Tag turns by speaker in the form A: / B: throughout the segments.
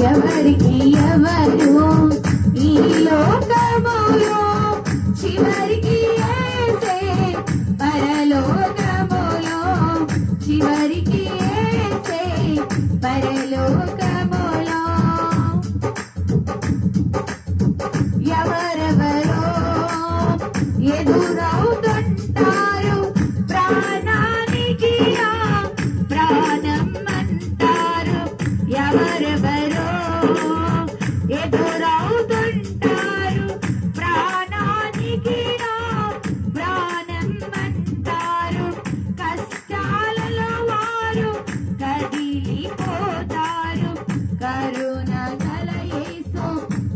A: ఎవరికి ఎవరు ఈ లోకములో చివరికి ఏసే పరలోకములో చివరికి ఏసే పరలోకములో ఎవరెవరో ఎదురవుతుంటారు ప్రాణానికి ప్రాణం అంటారు ఎవరెవరో ఎదురవుతుంటారు ప్రాణానికి ప్రాణం అంటారు కష్టాలలో వారు కదిలిపోతారు కరుణ గల యేసు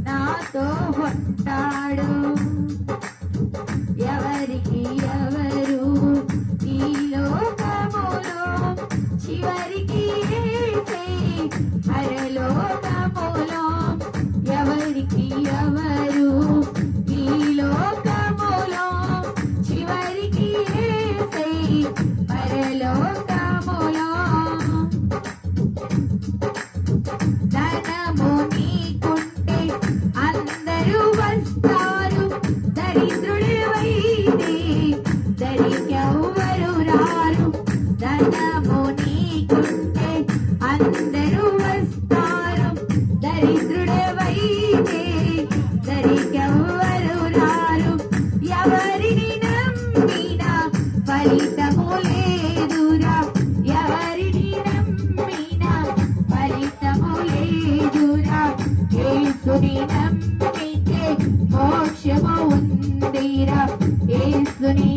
A: నాతో ఉంటాడు ఎవరికి ఎవరు ఈ లోకములో చివరికి ఏసే పరలోకములో ఎవరికి ఎవరు ఈ లోకములో చివరికి ఏసే పరలోకములో ధనము నీకుంటే అందరూ వస్తారు దరిద్రుడివైతే దరికెవ్వరు రారు ధనము నీకుంటే అందరూ వస్తారు దరిద్రుడివైతే దరికెవ్వరు రారు ఎవరిని నమ్మినా ఫలితము లేదురా ఎవరిని నమ్మినా ఫలితము లేదురా యేసుని నమ్మితే మోక్షము ఉందిరా యేసుని